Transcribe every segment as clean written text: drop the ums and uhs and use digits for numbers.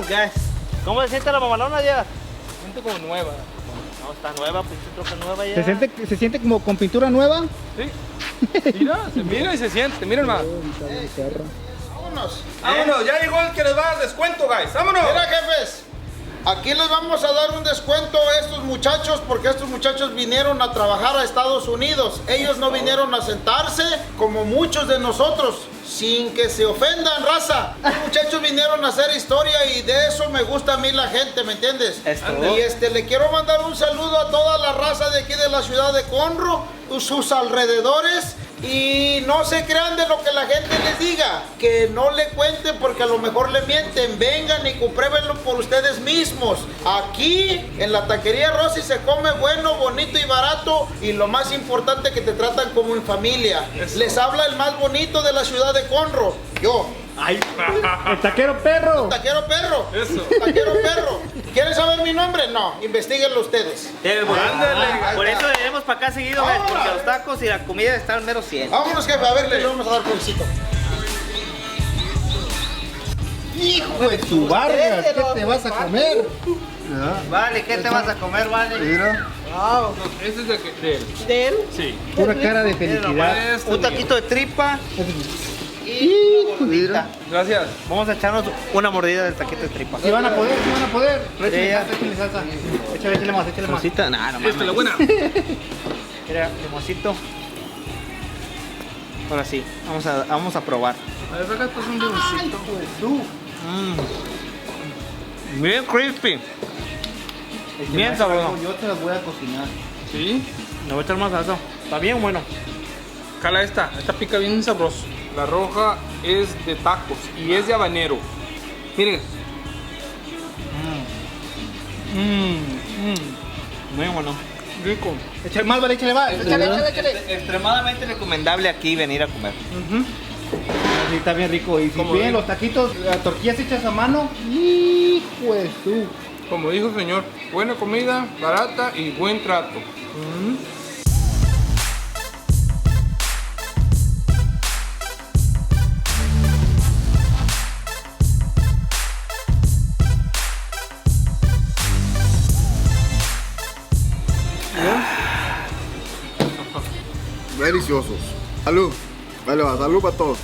Guys. ¿Cómo se siente la mamalona ya? Se siente como nueva. No, está nueva, pinche troca nueva ya. ¿Se siente como con pintura nueva? Sí. Mira, se mira y se siente. Miren más. Vámonos. Vámonos, ya llegó el que les va a dar descuento, guys. Vámonos. Mira, jefes. Aquí les vamos a dar un descuento a estos muchachos porque estos muchachos vinieron a trabajar a Estados Unidos. Ellos no vinieron a sentarse como muchos de nosotros, sin que se ofendan, raza. Los muchachos vinieron a hacer historia y de eso me gusta a mí la gente, ¿me entiendes? Y le quiero mandar un saludo a toda la raza de aquí de la ciudad de Conroe, sus alrededores. Y no se crean de lo que la gente les diga, que no le cuenten porque a lo mejor le mienten. Vengan y compruébenlo por ustedes mismos. Aquí en la taquería Rosy se come bueno, bonito y barato, y lo más importante que te tratan como en familia. Eso. Les habla el más bonito de la ciudad de Conroe, yo. Ay, el taquero perro. El taquero perro. Eso. Taquero perro. ¿Quieren saber mi nombre? No, investiguenlo ustedes. Por eso venimos para acá seguido, porque los tacos y la comida están al mero 100. Vámonos, jefe, a ver, le vamos a dar cobicito. Hijo de tu barriga, ¿qué te vas a comer? Vale, ¿qué te vas a comer, vale? Mira. Wow. Ese es de él. Sí. Pura cara de felicidad. Un taquito de tripa. Mira. Gracias. Vamos a echarnos una mordida del taquito de tripa. Si van a poder, si van a poder. Échale salsa. Échale más, échale más. Rosita, nada, no Esta es la buena. Mira, limoncito. Ahora sí, vamos a probar. A ver, acá está un limoncito. Bien crispy. Bien sabroso. Yo te las voy a cocinar. Sí. Le voy a echar más salsa. Está bien bueno. Cala esta pica bien sabroso. La roja es de tacos y es de habanero. Miren. Muy bueno. Rico. Échale más, vale, échale más. Échale. Extremadamente recomendable aquí venir a comer. Sí, está bien rico. Y si piden los taquitos, las tortillas hechas a mano, hijo de su. Como dijo el señor, buena comida, barata y buen trato. Deliciosos. Salud. Vale, va, salud para todos.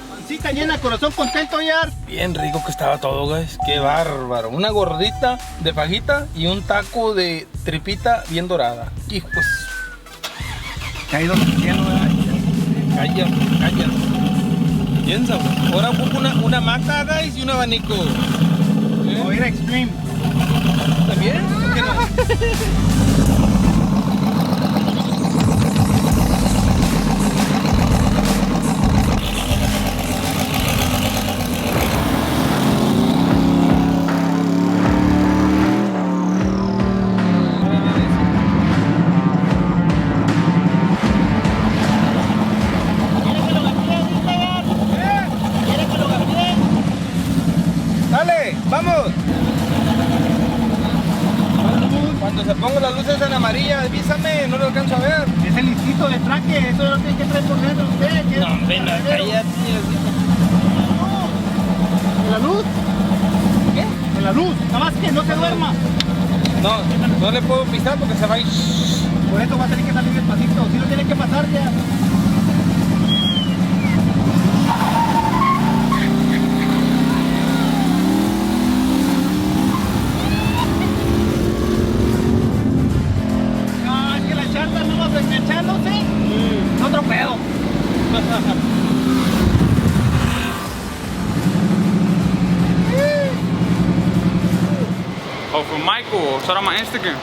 Pancita llena, corazón contento ya. Bien rico que estaba todo, guys. Qué bárbaro. Una gordita de fajita y un taco de tripita bien dorada. Y pues. Caído del cielo, Calla. Bien sabroso. Ahora ocupo una hamaca, guys, y un abanico. O ir a Extreme. ¿También? ¿Por qué no? ¡Dale! ¡Vamos! Cuando se pongan las luces en amarilla, avísame, no lo alcanzo a ver. Es el listito de traque, eso lo tiene que traer por dentro usted. No, venga, cállate. ¿En la luz? ¿Qué? En la luz, nada más que no se duerma. No le puedo pisar porque se va a ir. Por eso va a tener que salir despacito, si lo tiene que pasar ya. No, es que las charlas no vas enganchándose. Es otro pedo. Oh, from Michael, shout out my Instagram.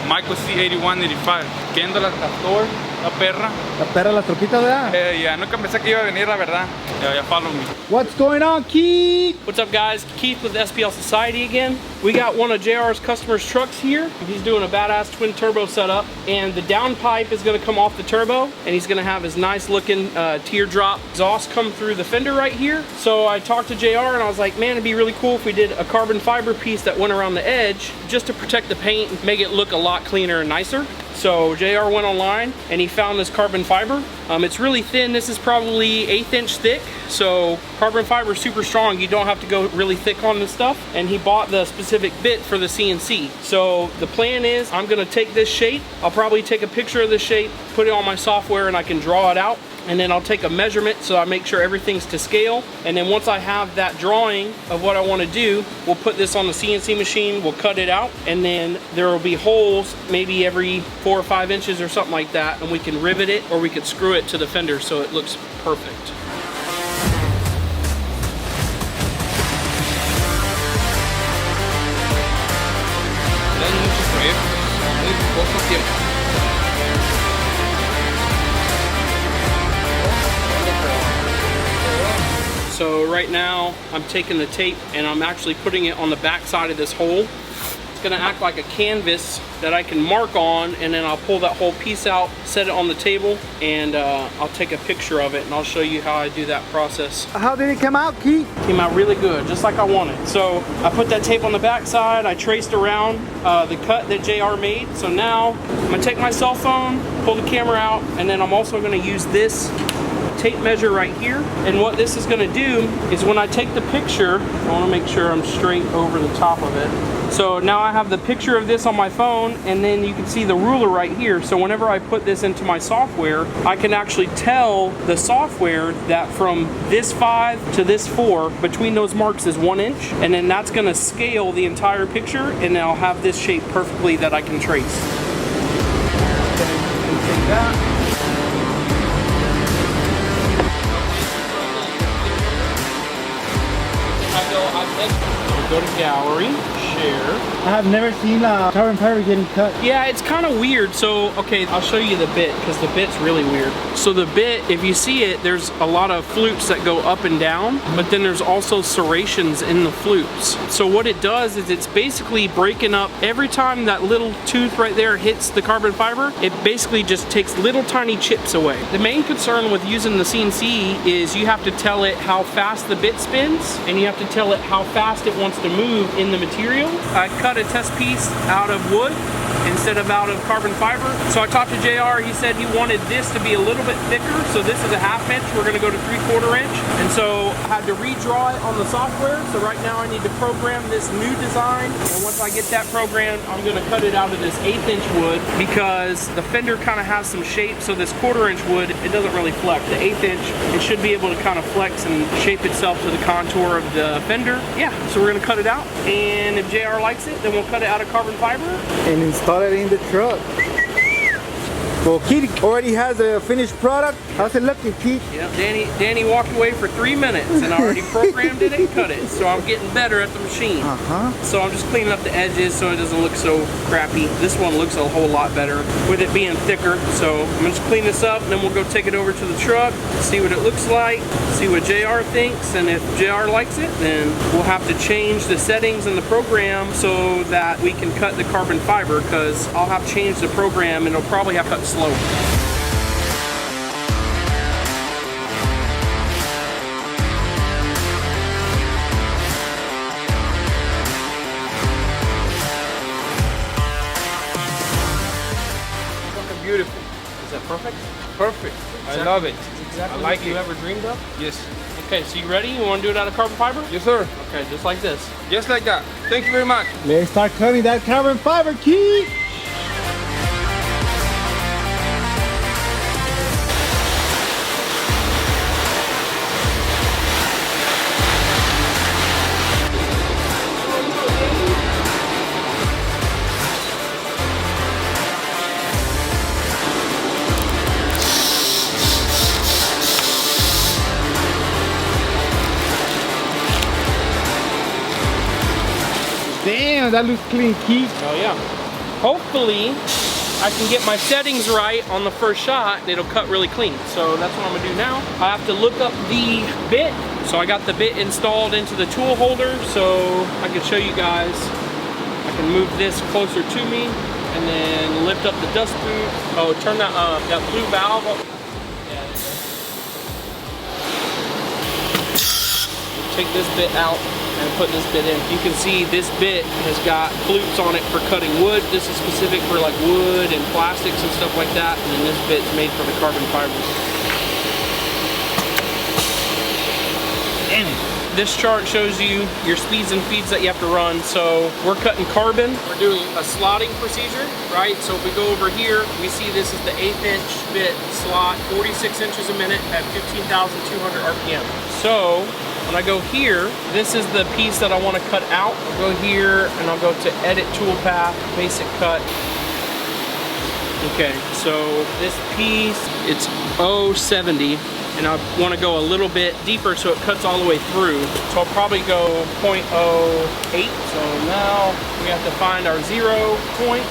Michael C8185. Kendall Castor, la perra. La perra, la troquita, ¿verdad? Ya nunca pensé que iba a venir, la verdad. Ya follow me. What's going on, Keith? What's up, guys? Keith with SPL Society again. We got one of JR's customers' trucks here. He's doing a badass twin turbo setup, and the downpipe is going to come off the turbo, and he's going to have his nice looking teardrop exhaust come through the fender right here. So I talked to JR and I was like, man, it'd be really cool if we did a carbon fiber piece that went around the edge just to protect the paint and make it look a lot cleaner and nicer. So JR went online and he found this carbon fiber. It's really thin. This is probably 1/8 inch thick. So carbon fiber is super strong. You don't have to go really thick on this stuff. And he bought the specific bit for the CNC. So the plan is I'm gonna take this shape. I'll probably take a picture of the shape, put it on my software, and I can draw it out. And then I'll take a measurement so I make sure everything's to scale. And then once I have that drawing of what I want to do, we'll put this on the CNC machine, we'll cut it out, and then there will be holes maybe every 4 or 5 inches or something like that, and we can rivet it or we could screw it to the fender so it looks perfect. So right now I'm taking the tape and I'm actually putting it on the back side of this hole. It's gonna act like a canvas that I can mark on, and then I'll pull that whole piece out, set it on the table, and I'll take a picture of it and I'll show you how I do that process. How did it come out, Keith? Came out really good, just like I wanted. So I put that tape on the back side, I traced around the cut that JR made. So now I'm gonna take my cell phone, pull the camera out, and then I'm also gonna use this tape measure right here. And what this is gonna do is when I take the picture, I wanna make sure I'm straight over the top of it. So now I have the picture of this on my phone, and then you can see the ruler right here. So whenever I put this into my software, I can actually tell the software that from this 5 to this 4, between those marks is 1 inch. And then that's gonna scale the entire picture, and then I'll have this shape perfectly that I can trace. Take that. Go to gallery, share. I have never seen a carbon fiber getting cut. Yeah, it's kind of weird. So, okay, I'll show you the bit because the bit's really weird. So the bit, if you see it, there's a lot of flutes that go up and down, but then there's also serrations in the flutes. So what it does is it's basically breaking up every time that little tooth right there hits the carbon fiber, it basically just takes little tiny chips away. The main concern with using the CNC is you have to tell it how fast the bit spins, and you have to tell it how fast it wants to move in the material. I cut a test piece out of wood instead of out of carbon fiber. So I talked to JR, he said he wanted this to be a little bit thicker, so this is a 1/2 inch, we're gonna go to 3/4 inch. And so I had to redraw it on the software, so right now I need to program this new design, and once I get that programmed, I'm gonna cut it out of this 1/8 inch wood because the fender kind of has some shape, so this 1/4 inch wood, it doesn't really flex. The 1/8 inch, it should be able to kind of flex and shape itself to the contour of the fender. Yeah, so we're gonna cut it out, and if JR likes it, then we'll cut it out of carbon fiber. And install it in the truck. Well, Keith already has a finished product. How's it looking, Keith? Yeah, Danny walked away for 3 minutes and I already programmed it and cut it. So I'm getting better at the machine. So I'm just cleaning up the edges so it doesn't look so crappy. This one looks a whole lot better with it being thicker. So I'm gonna just clean this up and then we'll go take it over to the truck, see what it looks like, see what JR thinks, and if JR likes it, then we'll have to change the settings in the program so that we can cut the carbon fiber, because I'll have changed the program and it'll probably have cut slower. Fucking beautiful. Is that perfect? Perfect. I love it. Exactly I like what you it. ever dreamed of? Yes. Okay, so you ready? You want to do it out of carbon fiber? Yes, sir. Okay, just like this. Just like that. Thank you very much. Let's start cutting that carbon fiber, Keith. Damn, that looks clean, Keith. Oh yeah. Hopefully, I can get my settings right on the first shot and it'll cut really clean. So that's what I'm gonna do now. I have to look up the bit. So I got the bit installed into the tool holder so I can show you guys. I can move this closer to me and then lift up the dust boot. Oh, turn that blue valve up. Yeah, there you go. take this bit out and put this bit in. You can see this bit has got flutes on it for cutting wood. This is specific for like wood and plastics and stuff like that. And then this bit's made for the carbon fibers. This chart shows you your speeds and feeds that you have to run. So we're cutting carbon. We're doing a slotting procedure, right? So if we go over here, we see this is the 1/8 inch bit slot, 46 inches a minute at 15,200 RPM. So when I go here, this is the piece that I want to cut out. I'll go here and I'll go to edit toolpath, basic cut. Okay, so this piece, it's 0.70. And I want to go a little bit deeper so it cuts all the way through. So I'll probably go 0.08. So now we have to find our 0 point.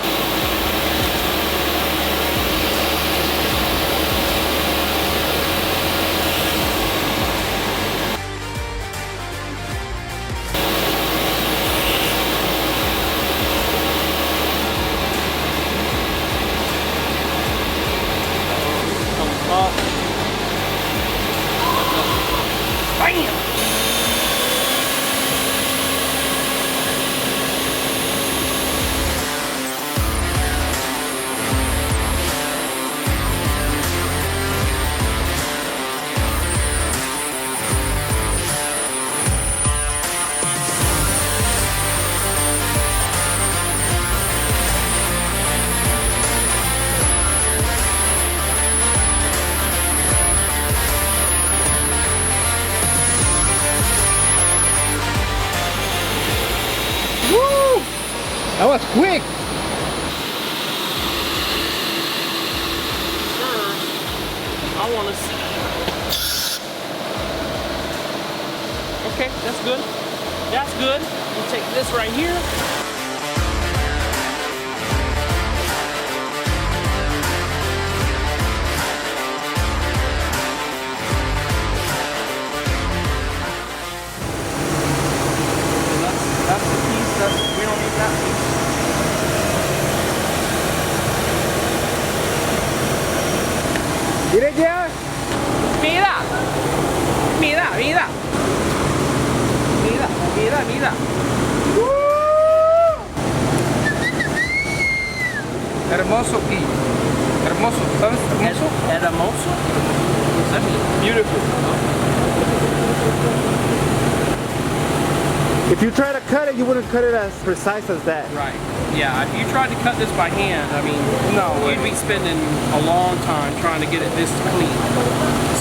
Come up. Bam! That was quick. I want to see. Okay, that's good. That's good. We'll take this right here. That's the piece. We don't need that piece. Mire ya. Mira. Mira, mira. Mira, mira, mira. Hermoso aquí. Hermoso, ¿sabes? Hermoso. Hermoso? What does that mean? Beautiful. If you try to cut it, you wouldn't cut it as precise as that. Right. Yeah, if you tried to cut this by hand, I mean, No way. you'd be spending a long time trying to get it this clean.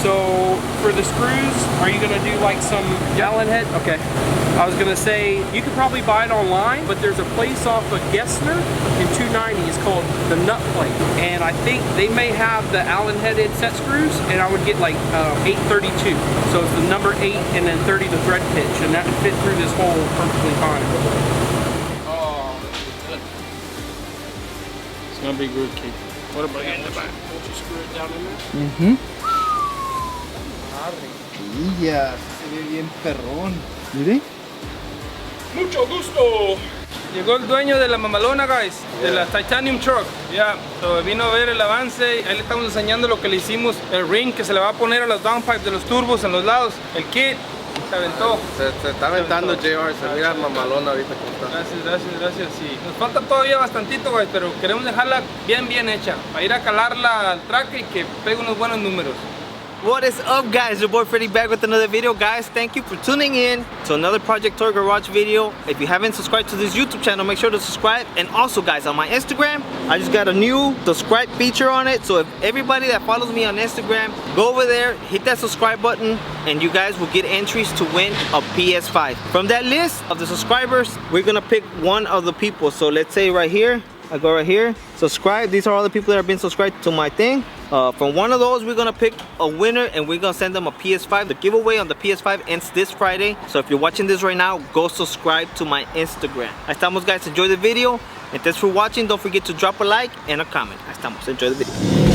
So for the screws, are you gonna do like some Allen head? Okay. I was gonna say, you could probably buy it online, but there's a place off of Gessner in 290, it's called the Nut Plate. And I think they may have the Allen headed set screws, and I would get like 832. So it's the number 8 and then 30 the thread pitch, and that would fit through this hole perfectly fine. Oh, good. It's gonna be good, Keith. What about you? Won't you screw it down in there? Ya, se ve bien perrón. Mire. Mucho gusto. Llegó el dueño de la mamalona, guys, de la Titanium Truck. Ya, so vino a ver el avance. Ahí le estamos enseñando lo que le hicimos, el ring que se le va a poner a los downpipes de los turbos en los lados. El kit se aventó. Se está aventando JR, se mira mamalona ahorita como está. Gracias. Sí. Nos falta todavía bastantito, guys, pero queremos dejarla bien hecha. Para ir a calarla al track y que pegue unos buenos números. What is up, guys? Your boy Freddy back with another video. Guys, thank you for tuning in to another Project Toy Garage video. If you haven't subscribed to this YouTube channel, make sure to subscribe. And also, guys, on my Instagram, I just got a new subscribe feature on it. So if everybody that follows me on Instagram, go over there, hit that subscribe button, and you guys will get entries to win a PS5. From that list of the subscribers, we're gonna pick one of the people. So let's say right here, I go right here, subscribe. These are all the people that have been subscribed to my thing. From one of those, we're gonna pick a winner and we're gonna send them a PS5. The giveaway on the PS5 ends this Friday. So if you're watching this right now, go subscribe to my Instagram. Ahí estamos, guys. Enjoy the video. And thanks for watching. Don't forget to drop a like and a comment. Ahí estamos. Enjoy the video.